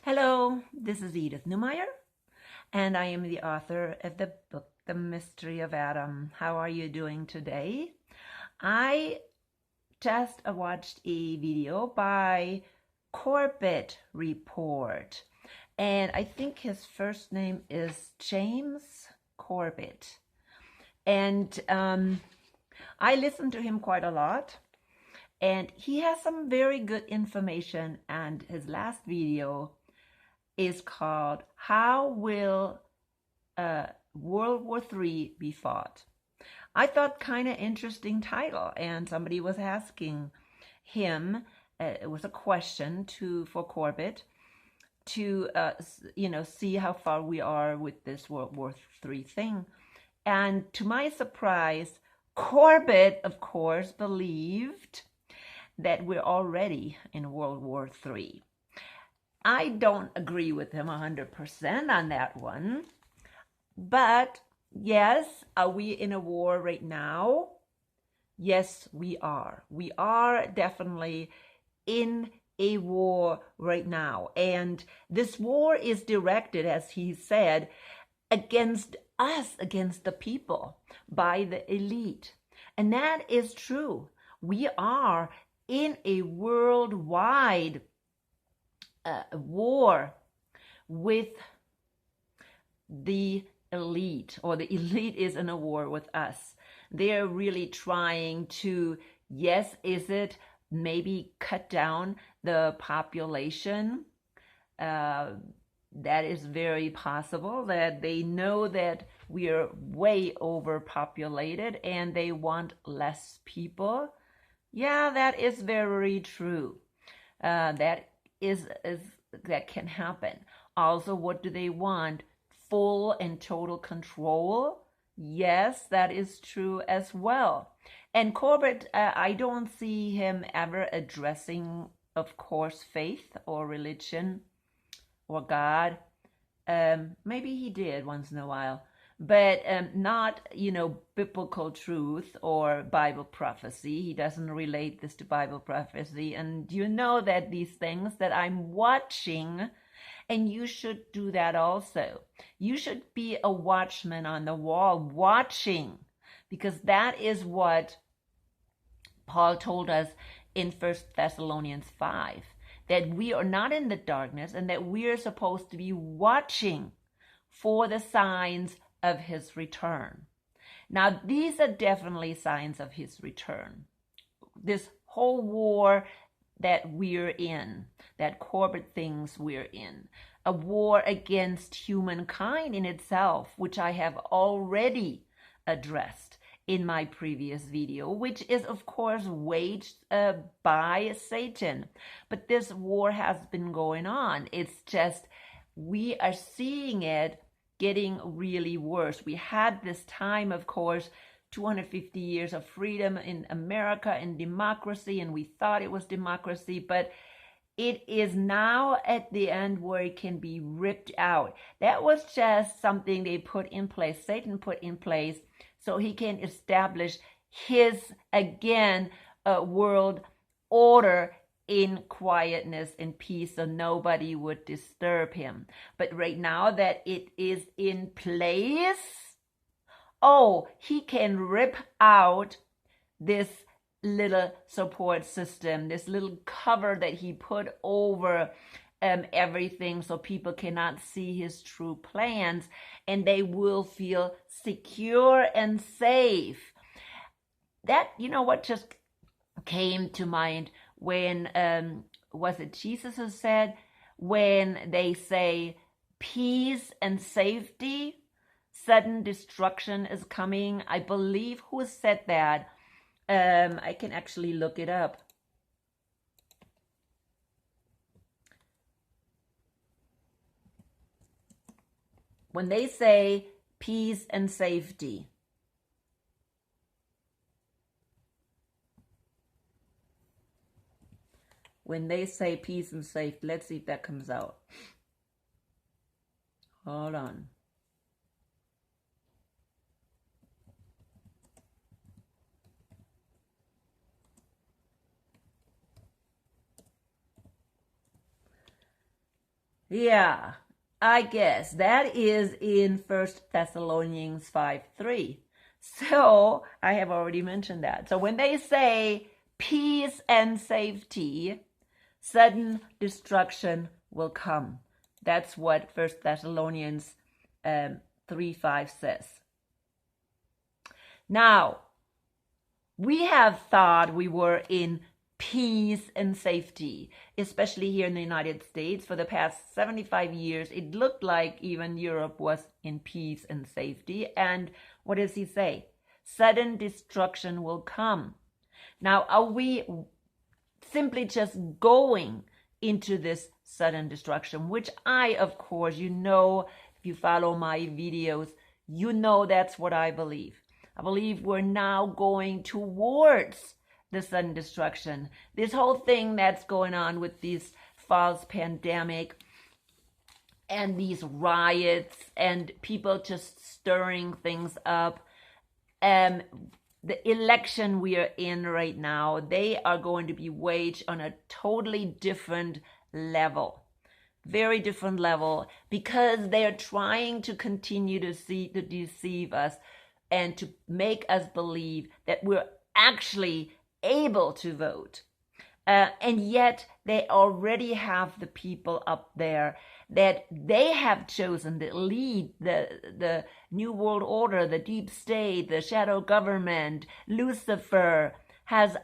Hello, this is Edith Neumeyer, and I am the author of the book, The Mystery of Adam. How are you doing today? I just watched a video by CorbettReport, and I think his first name is James Corbett. And I listened to him quite a lot, and he has some very good information, and his last video is called How Will World War III Be Fought? I thought kind of interesting title, and somebody was asking him, it was a question for Corbett to see how far we are with this World War III thing. And to my surprise, Corbett, of course, believed that we're already in World War III. I don't agree with him 100% on that one. But yes, are we in a war right now? Yes, we are. We are definitely in a war right now. And this war is directed, as he said, against us, against the people, by the elite. And that is true. We are in a worldwide war with the elite, or the elite is in a war with us. They're really trying to, yes, is it maybe cut down the population? That is very possible, that they know that we are way overpopulated and they want less people. Yeah, that is very true. That can happen. Also, what do they want? Full and total control? Yes, that is true as well. And Corbett, I don't see him ever addressing, of course, faith or religion or God. Maybe he did once in a while, but not, biblical truth or Bible prophecy. He doesn't relate this to Bible prophecy. And you know that these things that I'm watching, and you should do that also. You should be a watchman on the wall, watching, because that is what Paul told us in 1 Thessalonians 5, that we are not in the darkness and that we are supposed to be watching for the signs of his return. Now, these are definitely signs of his return. This whole war that we're in, that Corbett thinks we're in, a war against humankind in itself, which I have already addressed in my previous video, which is of course waged by Satan. But this war has been going on. It's just we are seeing it getting really worse. We had this time, of course, 250 years of freedom in America and democracy, and we thought it was democracy, but it is now at the end where it can be ripped out. That was just something they put in place, Satan put in place, so he can establish his, again, world order in quietness and peace, so nobody would disturb him. But right now that it is in place, he can rip out this little support system, this little cover that he put over everything, so people cannot see his true plans, and they will feel secure and safe. That, what just came to mind when, was it Jesus who said, when they say peace and safety, sudden destruction is coming? I believe who said that. I can actually look it up. When they say peace and safety, let's see if that comes out. Hold on. Yeah, I guess that is in First Thessalonians 5:3. So I have already mentioned that. So when they say peace and safety, sudden destruction will come. That's what First Thessalonians 3:5 says. Now, we have thought we were in peace and safety, especially here in the United States. For the past 75 years, it looked like even Europe was in peace and safety. And what does he say? Sudden destruction will come. Now, are we simply just going into this sudden destruction, which I, of course, if you follow my videos, that's what I believe. I believe we're now going towards the sudden destruction. This whole thing that's going on with this false pandemic and these riots and people just stirring things up, the election we are in right now, they are going to be waged on a totally different level. Very different level, because they are trying to continue to deceive us and to make us believe that we're actually able to vote. And yet they already have the people up there that they have chosen to lead the New World Order, the deep state, the shadow government. Lucifer has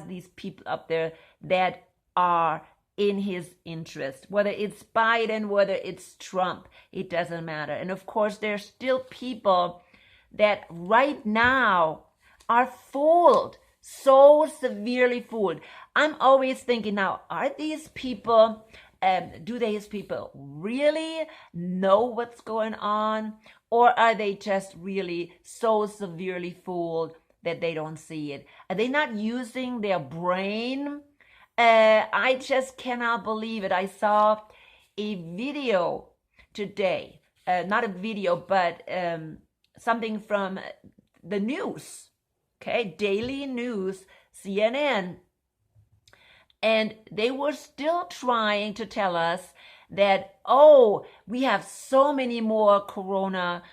these people up there that are in his interest. Whether it's Biden, whether it's Trump, it doesn't matter. And of course, there's still people that right now are fooled, so severely fooled. I'm always thinking now, are these people, do these people really know what's going on? Or are they just really so severely fooled that they don't see it? Are they not using their brain? I just cannot believe it. I saw a video today, not a video, but something from the news, okay, daily news, CNN, and they were still trying to tell us that, we have so many more corona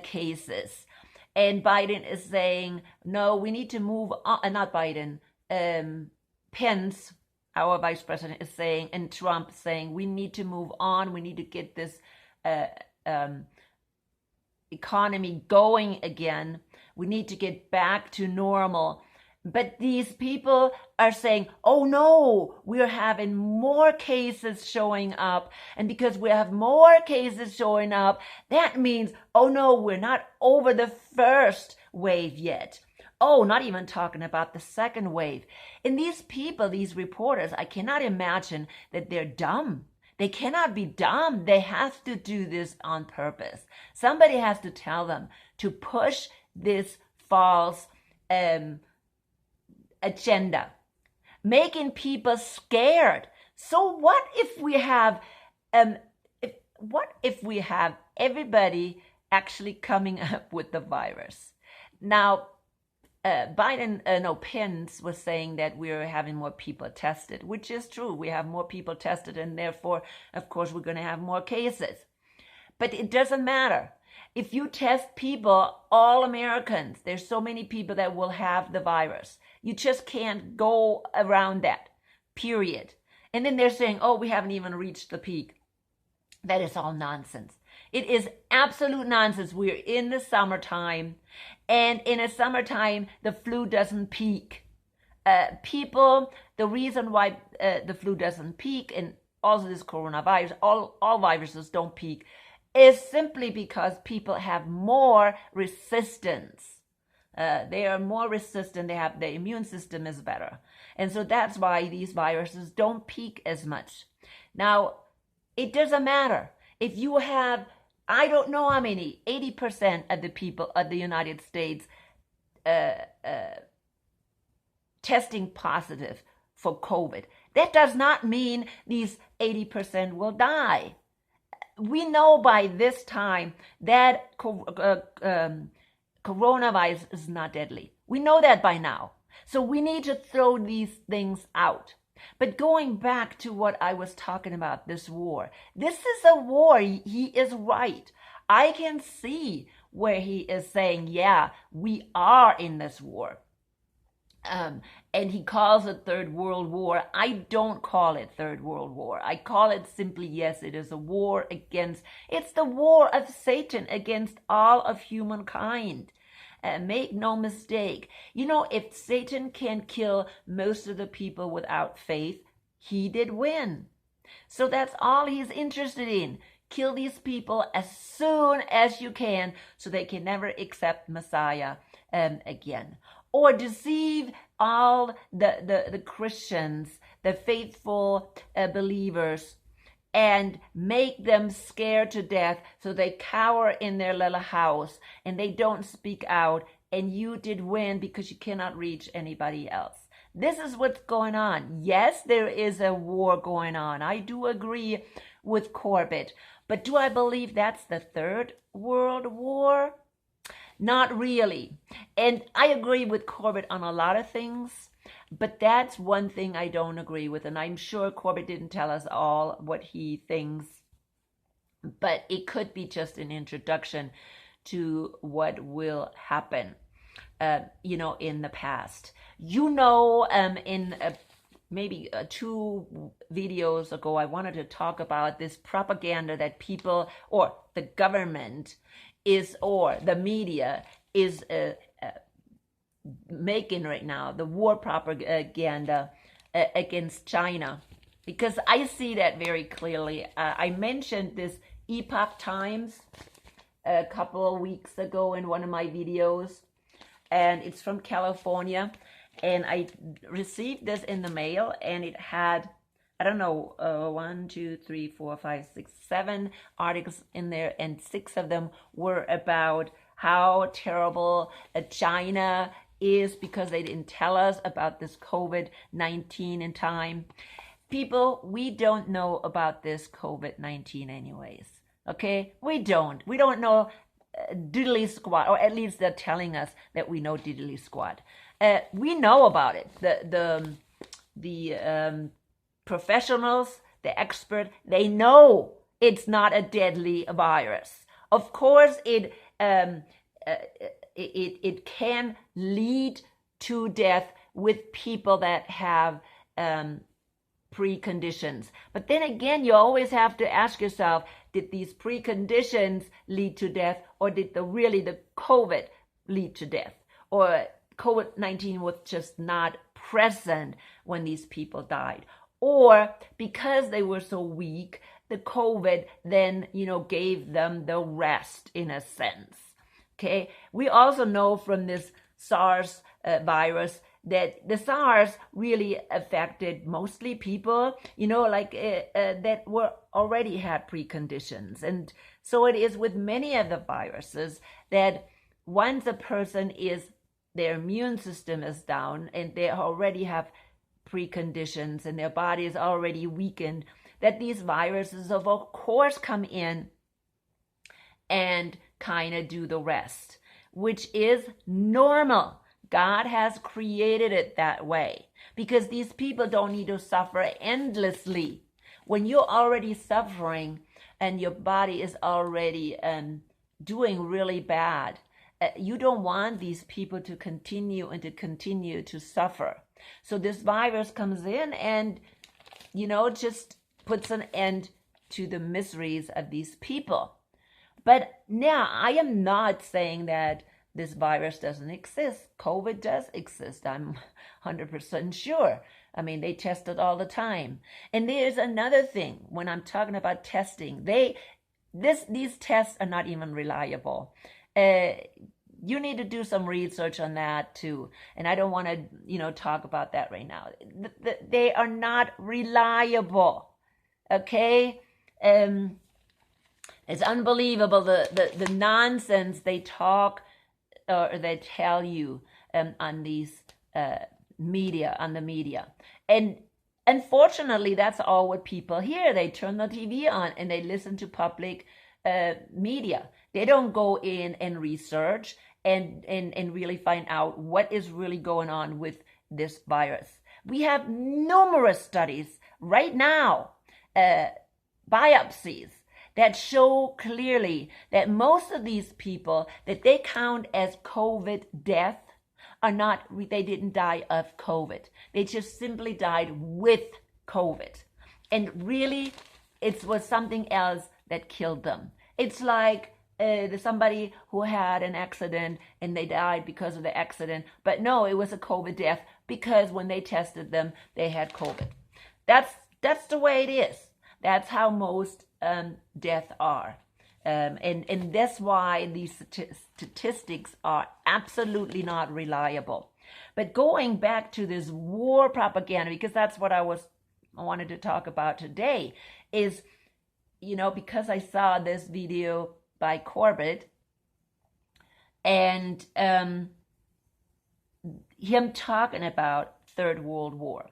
cases. And Biden is saying, no, we need to move on, not Biden, Pence, our vice president, is saying, and Trump saying, we need to move on. We need to get this economy going again. We need to get back to normal. But these people are saying, oh no, we're having more cases showing up. And because we have more cases showing up, that means, oh no, we're not over the first wave yet. Oh, not even talking about the second wave. And these people, these reporters, I cannot imagine that they're dumb. They cannot be dumb. They have to do this on purpose. Somebody has to tell them to push this false agenda, making people scared. So what if we have everybody actually coming up with the virus? Now, Pence was saying that we're having more people tested, which is true. We have more people tested, and therefore, of course, we're going to have more cases. But it doesn't matter. If you test people, all Americans, there's so many people that will have the virus. You just can't go around that, period. And then they're saying, we haven't even reached the peak. That is all nonsense. It is absolute nonsense. We're in the summertime, and in the summertime, the flu doesn't peak. The reason why the flu doesn't peak, and also this coronavirus, all viruses don't peak, is simply because people have more resistance. They are more resistant. Their immune system is better. And so that's why these viruses don't peak as much. Now, it doesn't matter. If you have, I don't know how many, 80% of the people of the United States testing positive for COVID, that does not mean these 80% will die. We know by this time that coronavirus is not deadly. We know that by now. So we need to throw these things out. But going back to what I was talking about, this war. This is a war. He is right. I can see where he is saying, yeah, we are in this war. And he calls it Third World War. I don't call it Third World War. I call it simply, yes, it is a war against, it's the war of Satan against all of humankind. Make no mistake. You know, if Satan can kill most of the people without faith, he did win. So that's all he's interested in. Kill these people as soon as you can so they can never accept Messiah again. Or deceive all the Christians, the faithful believers, and make them scared to death so they cower in their little house and they don't speak out, and you did win because you cannot reach anybody else. This is what's going on. Yes, there is a war going on. I do agree with Corbett. But do I believe that's the Third World War? Not really. And I agree with Corbett on a lot of things, but that's one thing I don't agree with. And I'm sure Corbett didn't tell us all what he thinks, but it could be just an introduction to what will happen, in the past. In maybe 2 videos ago, I wanted to talk about this propaganda that people, or the government is, or the media is making right now, the war propaganda against China. Because I see that very clearly. I mentioned this Epoch Times a couple of weeks ago in one of my videos, and it's from California. And I received this in the mail, and it had, I don't know, 1, 2, 3, 4, 5, 6, 7 articles in there, and 6 of them were about how terrible China is because they didn't tell us about this COVID-19 in time. People, we don't know about this COVID-19 anyways, okay? We don't know diddly squat, or at least they're telling us that we know diddly squat. We know about it. The professionals, the expert, they know it's not a deadly virus. Of course, it can lead to death with people that have preconditions. But then again, you always have to ask yourself, did these preconditions lead to death, or did the COVID lead to death? Or COVID-19 was just not present when these people died. Or because they were so weak, the COVID then, gave them the rest in a sense. Okay. We also know from this SARS virus that the SARS really affected mostly people, that were already had preconditions. And so it is with many of the viruses that once a person their immune system is down and they already have preconditions and their body is already weakened, that these viruses of course come in and kind of do the rest, which is normal. God has created it that way because these people don't need to suffer endlessly. When you're already suffering and your body is already doing really bad, you don't want these people to continue to suffer. So this virus comes in and, just puts an end to the miseries of these people. But now I am not saying that this virus doesn't exist. COVID does exist. I'm 100% sure. I mean, they test it all the time. And there's another thing when I'm talking about testing. These tests are not even reliable. You need to do some research on that too. And I don't want to, talk about that right now. They are not reliable. Okay? It's unbelievable the nonsense they talk or they tell you on these media. And unfortunately, that's all what people hear. They turn the TV on and they listen to public media. They don't go in and research and really find out what is really going on with this virus. We have numerous studies right now, biopsies, that show clearly that most of these people that they count as COVID death are not, they didn't die of COVID. They just simply died with COVID. And really, it was something else that killed them. It's like somebody who had an accident and they died because of the accident. But no, it was a COVID death because when they tested them, they had COVID. That's the way it is. That's how most deaths are. And that's why these statistics are absolutely not reliable. But going back to this war propaganda, because that's what I wanted to talk about today, is, because I saw this video by Corbett and him talking about Third World War.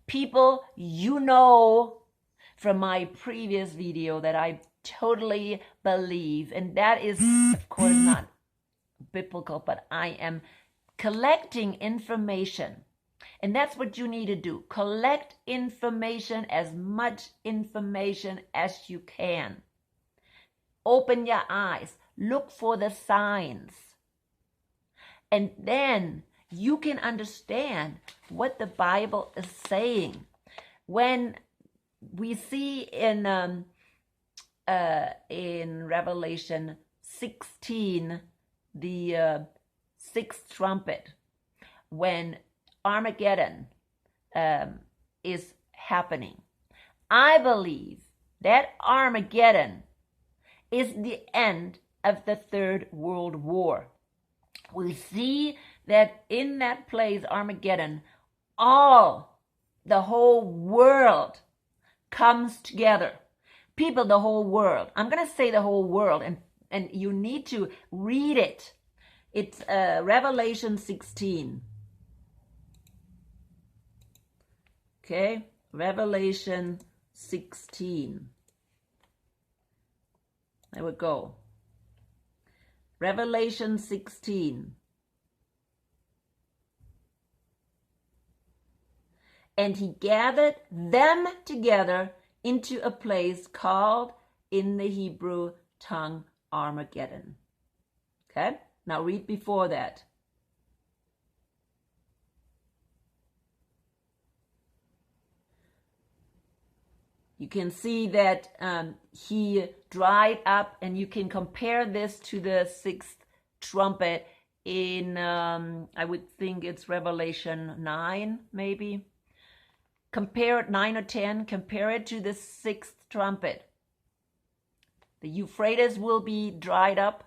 People, from my previous video that I totally believe, and that is of course not biblical, but I am collecting information, and that's what you need to do. Collect information, as much information as you can. Open your eyes, look for the signs, and then you can understand what the Bible is saying. When we see in Revelation 16, the sixth trumpet, when Armageddon is happening, I believe that Armageddon is the end of the Third World War. We see that in that place, Armageddon, the whole world comes together. People, the whole world. I'm going to say the whole world, and you need to read it. It's Revelation 16. Okay, Revelation 16. There we go. Revelation 16. And he gathered them together into a place called in the Hebrew tongue Armageddon. Okay, now read before that. You can see that he dried up, and you can compare this to the sixth trumpet in, I would think it's Revelation 9, maybe. Compare it, 9 or 10, compare it to the sixth trumpet. The Euphrates will be dried up,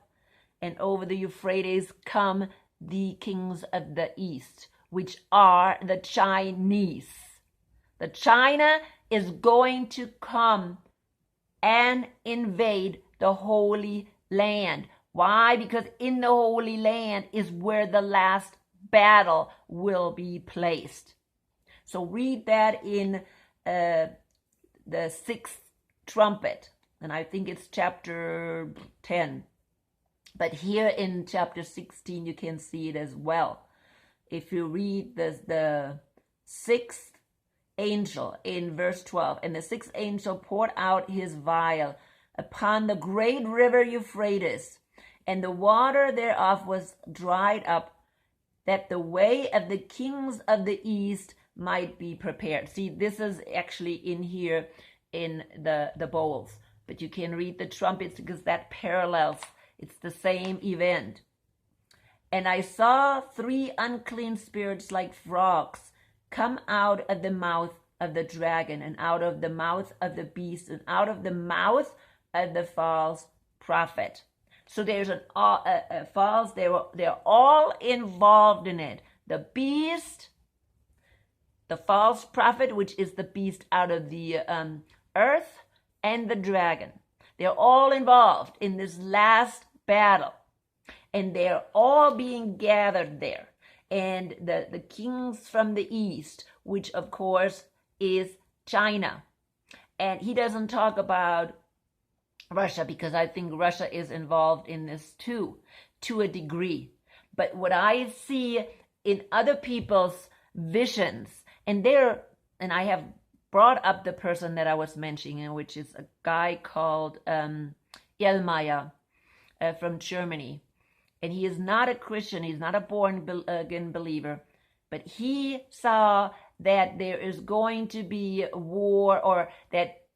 and over the Euphrates come the kings of the east, which are the Chinese. The China is going to come and invade the Holy Land. Why? Because in the Holy Land is where the last battle will be placed. So read that in the sixth trumpet, and I think it's chapter 10. But here in chapter 16, you can see it as well. If you read the sixth angel in verse 12, and the sixth angel poured out his vial upon the great river Euphrates, and the water thereof was dried up, that the way of the kings of the east might be prepared. See, this is actually in here in the bowls, but you can read the trumpets because that parallels. It's the same event. And I saw 3 unclean spirits like frogs come out of the mouth of the dragon, and out of the mouth of the beast, and out of the mouth of the false prophet. So there's a false, they're all involved in it. The beast, the false prophet, which is the beast out of the earth, and the dragon. They're all involved in this last battle, and they're all being gathered there. And the kings from the east, which of course is China. And he doesn't talk about Russia, because I think Russia is involved in this too, to a degree. But what I see in other people's visions And there, and I have brought up the person that I was mentioning, which is a guy called Elmeyer from Germany. And he is not a Christian, he's not a born-again believer, but he saw that there is going to be a war, or that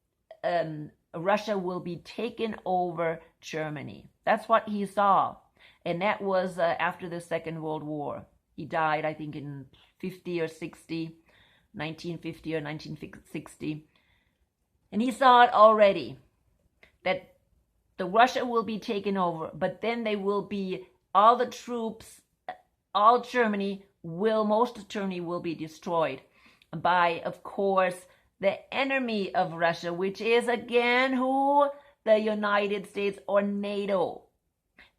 Russia will be taken over Germany. That's what he saw. And that was after the Second World War. He died, I think, in 50 or 60, 1950 or 1960. And he saw it already, that the Russia will be taken over, but then they will be, all the troops, all Germany will, most of Germany will be destroyed by, of course, the enemy of Russia, which is again who? The United States or NATO.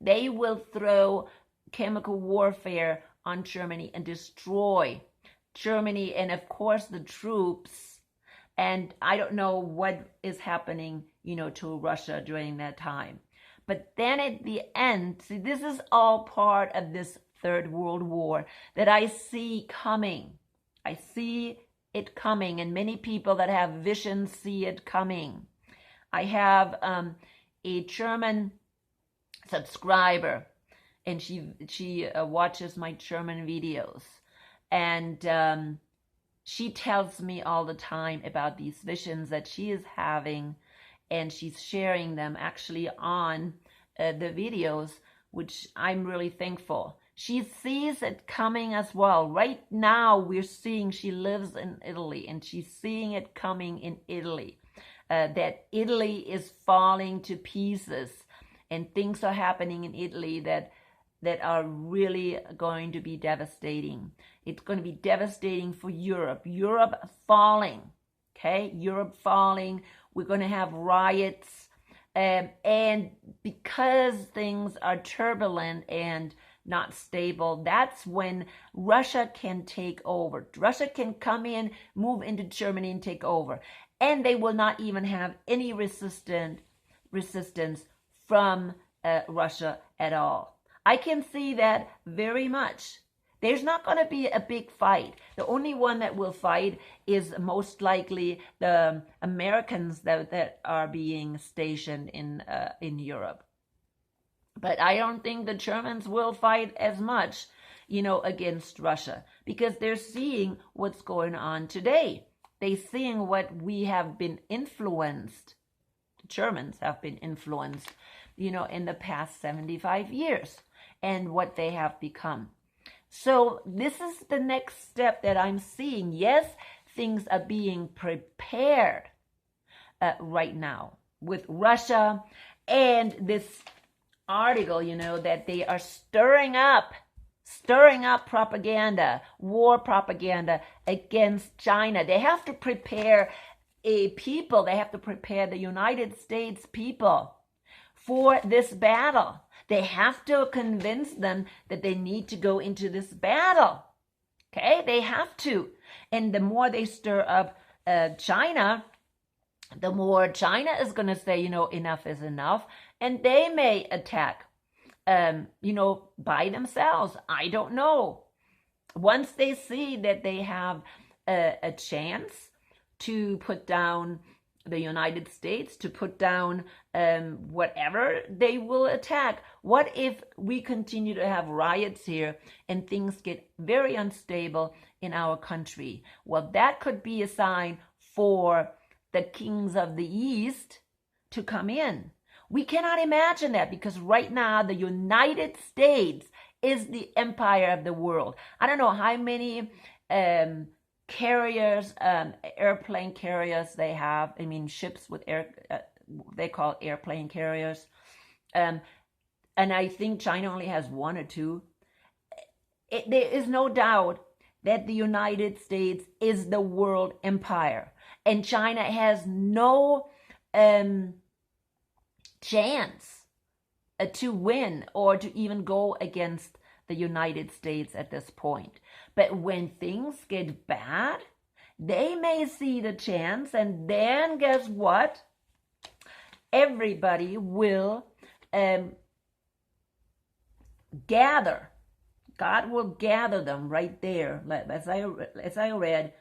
They will throw chemical warfare on Germany and destroy Germany and, of course, the troops. And I don't know what is happening, to Russia during that time. But then at the end, see, this is all part of this Third World War that I see coming. I see it coming, and many people that have visions see it coming. I have a German subscriber, and she watches my German videos, and she tells me all the time about these visions that she is having, and she's sharing them actually on the videos, which I'm really thankful. She sees it coming as well. Right now we're seeing, she lives in Italy, and she's seeing it coming in Italy, that Italy is falling to pieces, and things are happening in Italy that are really going to be devastating. It's going to be devastating for Europe. Europe falling, okay? Europe falling. We're going to have riots, and because things are turbulent and not stable, that's when Russia can take over. Russia can come in, move into Germany and take over. And they will not even have any resistance from Russia at all. I can see that very much. There's not going to be a big fight. The only one that will fight is most likely the Americans that are being stationed in Europe. But I don't think the Germans will fight as much, against Russia, because they're seeing what's going on today. They're seeing what we have been influenced. The Germans have been influenced, in the past 75 years, and what they have become. So this is the next step that I'm seeing. Yes, things are being prepared right now with Russia, and this article, that they are stirring up propaganda, war propaganda against China. They have to prepare they have to prepare the United States people for this battle. They have to convince them that they need to go into this battle. Okay, they have to. And the more they stir up China, the more China is going to say, enough is enough. And they may attack, by themselves. I don't know. Once they see that they have a chance to put down the United States, to put down whatever, they will attack. What if we continue to have riots here and things get very unstable in our country? Well, that could be a sign for the kings of the East to come in. We cannot imagine that, because right now the United States is the empire of the world. I don't know how many carriers, airplane carriers they have. I mean, ships with they call airplane carriers. And I think China only has one or two. There is no doubt that the United States is the world empire, and China has no chance to win or to even go against the United States at this point. But when things get bad, they may see the chance, and then guess what? Everybody will gather. God will gather them right there. As I read,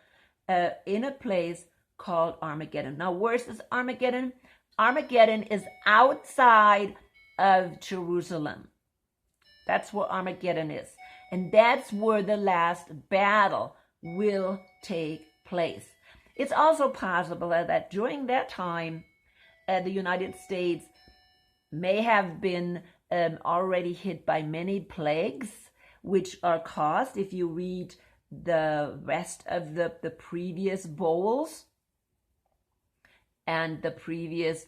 in a place called Armageddon. Now, where's this Armageddon? Armageddon is outside of Jerusalem. That's where Armageddon is. And that's where the last battle will take place. It's also possible that during that time, the United States may have been already hit by many plagues, which are caused, if you read the rest of the previous bowls and the previous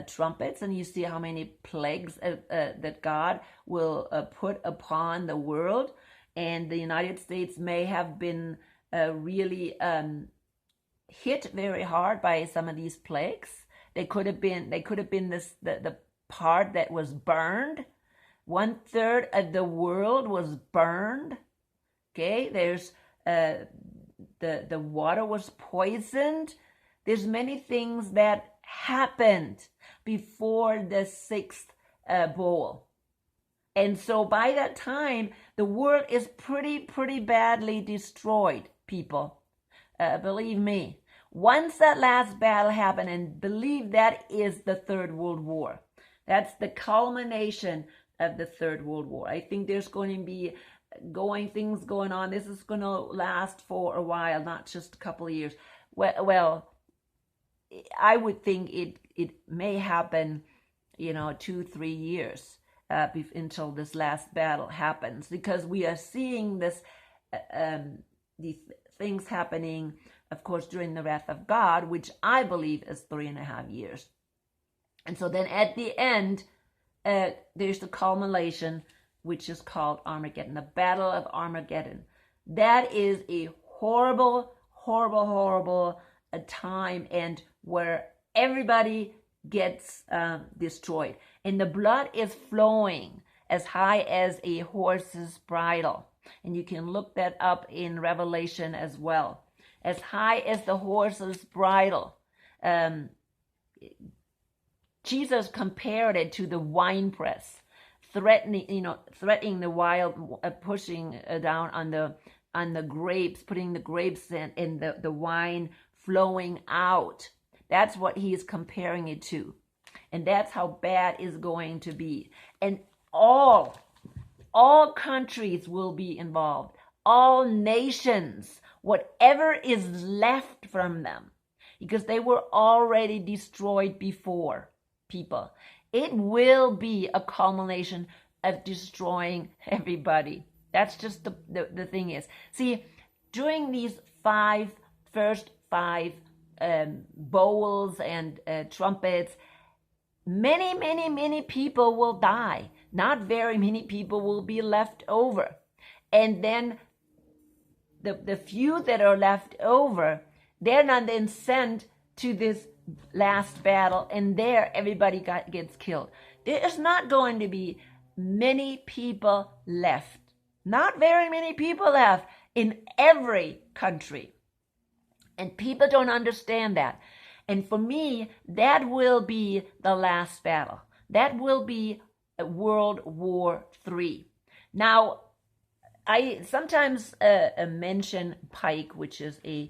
trumpets, and you see how many plagues that God will put upon the world. And the United States may have been really hit very hard by some of these plagues. They could have been the part that was burned. 1/3 of the world was burned. Okay, there's the water was poisoned. There's many things that happened before the sixth bowl. And so by that time, the world is pretty badly destroyed, people. Believe me. Once that last battle happened, and believe that is the Third World War. That's the culmination of the Third World War. I think there's going to be things going on. This is going to last for a while, not just a couple of years. Well, I would think it may happen, 2-3 years until this last battle happens, because we are seeing these things happening, of course, during the wrath of God, which I believe is 3.5 years. And so then at the end, there's the culmination, which is called Armageddon, the Battle of Armageddon. That is a horrible time, and where everybody gets destroyed. And the blood is flowing as high as a horse's bridle. And you can look that up in Revelation as well. As high as the horse's bridle. Jesus compared it to the winepress, threatening the wild, pushing down on the grapes, putting the grapes in, and the wine flowing out. That's what he is comparing it to. And that's how bad it's going to be. And all countries will be involved. All nations, whatever is left from them, because they were already destroyed before, people. It will be a culmination of destroying everybody. That's just the thing is. See, during these first five bowls and trumpets, many people will die. Not very many people will be left over. And then the few that are left over, they're not then sent to this last battle, and there everybody gets killed. There is not going to be many people left. Not very many people left in every country. And people don't understand that. And for me, that will be the last battle. That will be World War III. Now, I sometimes mention Pike, which is was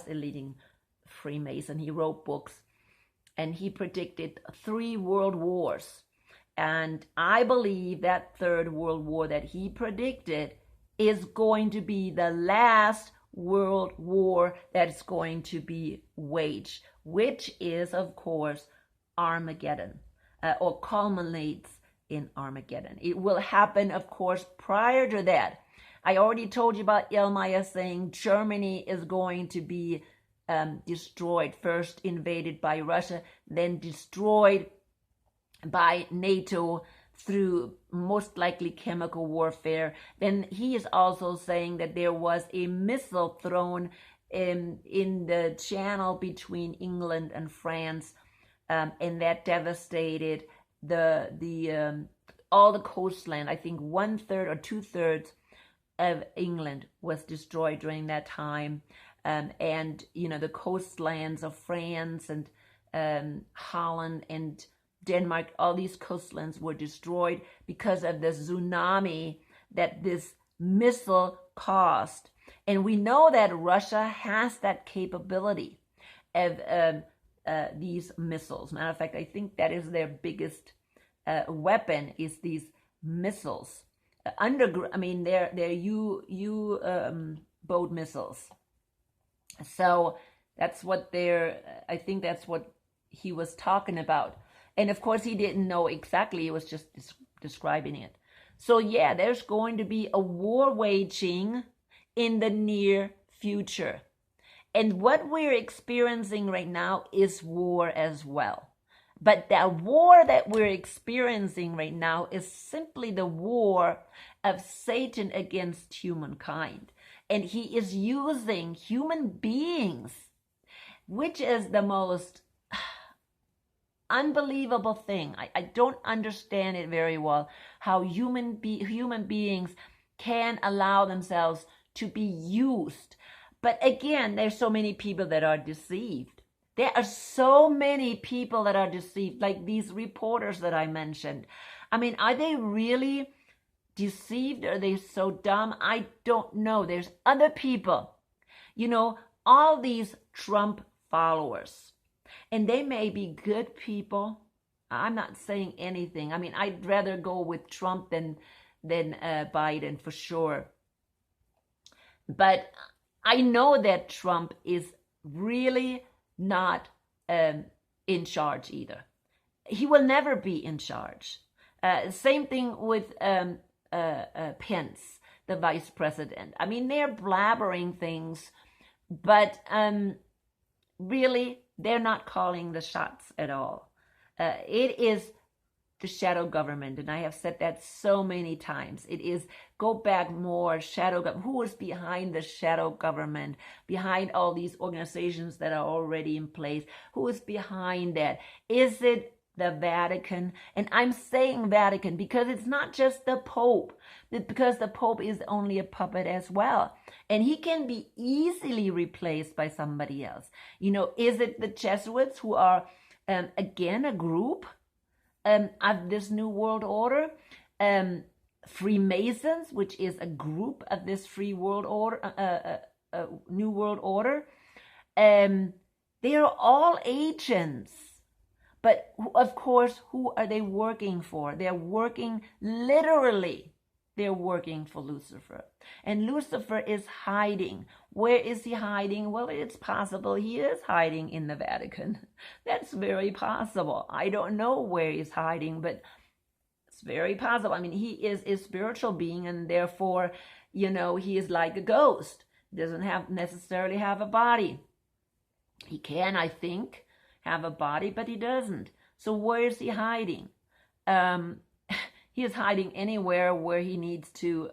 a leading Freemason. He wrote books, and he predicted 3 world wars. And I believe that Third World War that he predicted is going to be the last world war that's going to be waged, which is, of course, Armageddon, or culminates in Armageddon. It will happen, of course, prior to that. I already told you about Jeremiah saying Germany is going to be destroyed, first invaded by Russia, then destroyed by NATO through most likely chemical warfare. Then he is also saying that there was a missile thrown in the channel between England and France, and that devastated all the coastline. I think 1/3 or 2/3 of England was destroyed during that time, and the coastlands of France and Holland and Denmark, all these coastlands were destroyed because of the tsunami that this missile caused. And we know that Russia has that capability of these missiles. Matter of fact, I think that is their biggest weapon, is these missiles. They're U-boat missiles. So that's what I think that's what he was talking about. And of course, he didn't know exactly. He was just describing it. So yeah, there's going to be a war waging in the near future. And what we're experiencing right now is war as well. But that war that we're experiencing right now is simply the war of Satan against humankind. And he is using human beings, which is the most unbelievable thing. I don't understand it very well, how human beings can allow themselves to be used. But again, there's so many people that are deceived. There are so many people that are deceived, like these reporters that I mentioned. I mean, are they really deceived? Are they so dumb? I don't know. There's other people, all these Trump followers, and they may be good people. I'm not saying anything. I mean, I'd rather go with Trump than Biden for sure. But I know that Trump is really not in charge either. He will never be in charge. Same thing with Pence, the vice president. I mean, they're blabbering things, but really, they're not calling the shots at all. It is the shadow government, and I have said that so many times. It is, go back more, shadow government. Who is behind the shadow government, behind all these organizations that are already in place? Who is behind that? Is it the Vatican? And I'm saying Vatican because it's not just the Pope, because the Pope is only a puppet as well. And he can be easily replaced by somebody else. Is it the Jesuits, who are, again, a group of this New World Order? Freemasons, which is a group of this New World Order. They are all agents. But of course, who are they working for? They're working literally. They're working for Lucifer. And Lucifer is hiding. Where is he hiding? Well, it's possible he is hiding in the Vatican. That's very possible. I don't know where he's hiding, but it's very possible. I mean, he is a spiritual being, and therefore, he is like a ghost. Doesn't necessarily have a body. He can, I think, have a body, but he doesn't. So where is he hiding? He is hiding anywhere where he needs to,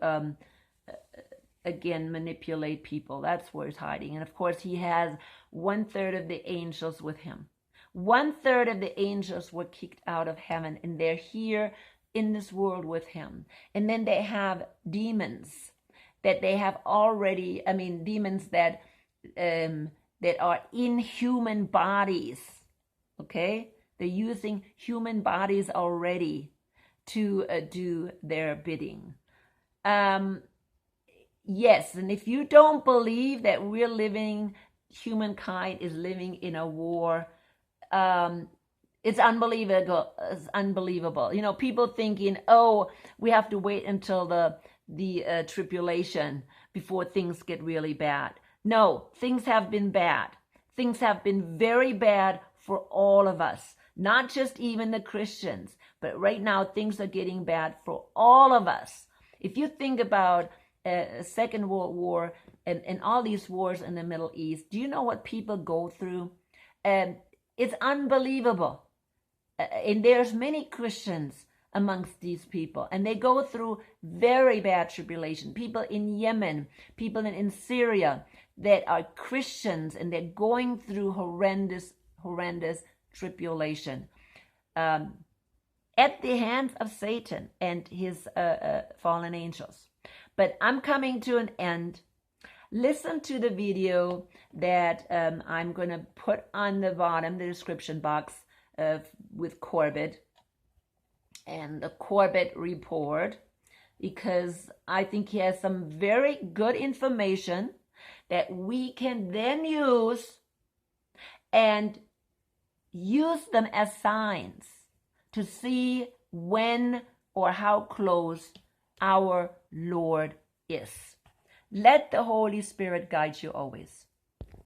again, manipulate people. That's where he's hiding. And of course, he has 1/3 of the angels with him. 1/3 of the angels were kicked out of heaven, and they're here in this world with him. And then they have demons that they have already, demons that are in human bodies. Okay? They're using human bodies already to do their bidding. Yes, and if you don't believe that humankind is living in a war, it's unbelievable. It's unbelievable. People thinking, we have to wait until the tribulation before things get really bad. No, things have been bad. Things have been very bad for all of us, not just even the Christians. But right now, things are getting bad for all of us. If you think about Second World War and all these wars in the Middle East, do you know what people go through? It's unbelievable. And there's many Christians amongst these people, and they go through very bad tribulation. People in Yemen, people in Syria that are Christians, and they're going through horrendous tribulation at the hands of Satan and his fallen angels. But I'm coming to an end. Listen to the video that I'm going to put on the bottom, the description box with Corbett and the Corbett Report. because I think he has some very good information that we can then use and use them as signs to see when or how close our Lord is. Let the Holy Spirit guide you always.